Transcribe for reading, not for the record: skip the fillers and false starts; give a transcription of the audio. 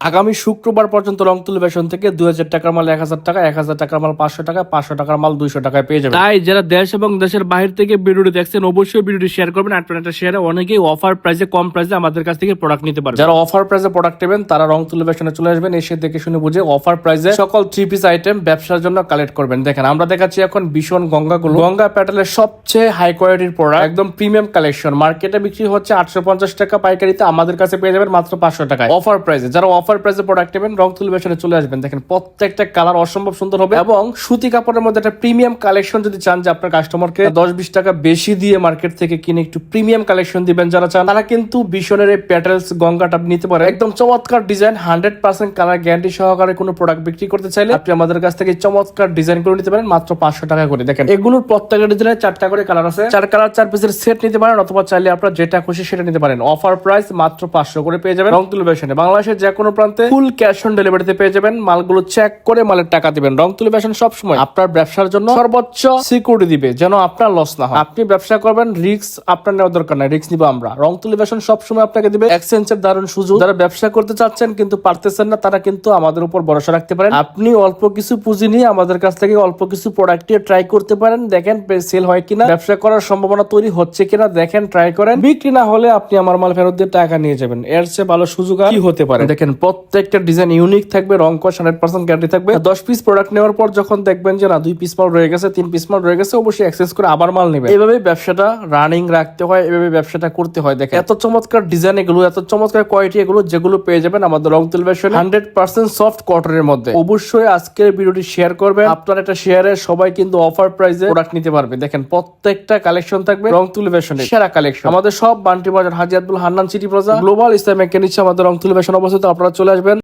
আগামী শুক্রবার পর্যন্ত রংতুলি ফ্যাশন থেকে 2000 টাকার মাল 1000 টাকা, 1000 টাকার মাল 500 টাকা, 500 টাকার মাল 200 টাকায় পেয়ে যাবেন। তাই যারা দেশ এবং দেশের বাইরে থেকে ভিডিওটি দেখছেন অবশ্যই ভিডিওটি শেয়ার করবেন। আপনার শেয়ারে অনেকেই অফার প্রাইসে কম প্রাইসে আমাদের কাছ থেকে প্রোডাক্ট নিতে পারবেন। যারা অফার প্রাইসে প্রোডাক্ট নেবেন তারা রংতুলি ফ্যাশনে চলে আসবেন, এসে দেখে শুনে বুঝে অফার প্রাইসে সকল 3 পিস আইটেম ব্যবসার জন্য কালেক্ট করবেন। দেখেন আমরা দেখাচ্ছি এখন ভীষণ গঙ্গা প্যাটেলের সবচেয়ে হাই কোয়ালিটির প্রোডাক্ট, একদম প্রিমিয়াম কালেকশন। মার্কেটে বিক্রি হচ্ছে 850 টাকা পাইকারিতে, আমাদের কাছে পেয়ে যাবেন মাত্র 500 টাকায় অফার প্রাইসে। যারা অফার প্রাইসে প্রোডাক্ট নেবেন রংতুলি ফ্যাশনে চলে আসবেন। দেখেন প্রত্যেকটা কালার অসম্ভব সুন্দর হবে এবং সুতি কাপড়ের মধ্যে একটা প্রিমিয়াম কালেকশন। যদি চান যে আপনার কাস্টমারকে 10-20 টাকা বেশি দিয়ে মার্কেট থেকে কিনে একটু প্রিমিয়াম কালেকশন দিবেন যারা চান, তারা কিন্তু ভীষণের এই প্যাটেলস গঙ্গাটা নিতে পারে। একদম চমৎকার ডিজাইন, 100% কালার গ্যারান্টি সহকারে কোনো প্রোডাক্ট বিক্রি করতে চাইলে আপনি আমাদের কাছ থেকে চমৎকার ডিজাইন করে নিতে পারেন মাত্র 500 টাকা করে। দেখেন এগুলোর প্রত্যেকটা ডিজাইনের 4টা করে কালার আছে, 4 কালার 4 পিসের সেট নিতে পারেন, অথবা চাইলে আপনারা যেটা খুশি সেটা নিতে পারেন। অফার প্রাইস মাত্র 500 করে পেয়ে যাবেন রংতুলি ফ্যাশনে। বাংলাদেশের যে কোনো প্রান্তে ফুল ক্যাশ অন ডেলিভারিতে পেয়ে যাবেন। মালগুলো চেক করে মালের টাকা দিবেন। রংতুলি ফ্যাশন সবসময় আপনার ব্যবসার জন্য সর্বোচ্চ সিকিউরিটি দিবে, যেন আপনার লস না হয়। আপনি ব্যবসা করবেন, রিস্ক আপনার নেওয়ার দরকার নাই, রিস্ক নিব আমরা। রংতুলি ফ্যাশন সবসময় আপনাকে দিবে এক্সচেঞ্জের দারুণ সুযোগ। যারা ব্যবসা করতে চাচ্ছেন কিন্তু পারতেছেন না, তারা কিন্তু আমাদের উপর ভরসা রাখতে পারেন। আপনি অল্প কিছু পুঁজি নিয়ে আমাদের কাছ থেকে অল্প কিছু প্রোডাক্ট ট্রাই করতে পারেন, দেখেন সেল হয় কিনা, ব্যবসা করার সম্ভাবনা তৈরি হচ্ছে কিনা দেখেন, ট্রাই করেন। বিক্রি না হলে আপনি আমার মাল ফেরত দিয়ে টাকা নিয়ে যাবেন। এর চেয়ে ভালো সুযোগ কি হতে পারে? দেখেন প্রত্যেকটা ডিজাইন ইউনিক থাকবে, রং কস 100% গ্যারান্টি থাকবে। 10 পিস প্রোডাক্ট নেওয়ার পর যখন দেখবেন যে না 2 পিস মাল রয়ে গেছে, 3 পিস মাল রয়ে গেছে, অবশ্যই এক্সচেঞ্জ করে আবার মাল নেবেন। এইভাবে ব্যবসাটা রানিং রাখতে হয়, এইভাবে ব্যবসাটা করতে হয়। দেখেন এত চমৎকার ডিজাইন এগুলো, এত চমৎকার কোয়ালিটি এগুলো, যেগুলো পেয়ে যাবেন আমাদের রংতুলি ফ্যাশন 100% সফট কটনের মধ্যে। অবশ্যই আজকের ভিডিওটি শেয়ার করবেন। আপনার একটা শেয়ারে সবাই কিন্তু অফার প্রাইসে প্রোডাক্ট নিতে পারবে। দেখেন প্রত্যেকটা কালেকশন থাকবে রংতুলি ফ্যাশনের সেরা কালেকশন। আমাদের সব Banti Bazar, Haji Abdul Hannan city plaza, global Islamic নিচে আমাদের রংতুলি ফ্যাশন অবস্থিত। আপনারা চলে আসবেন।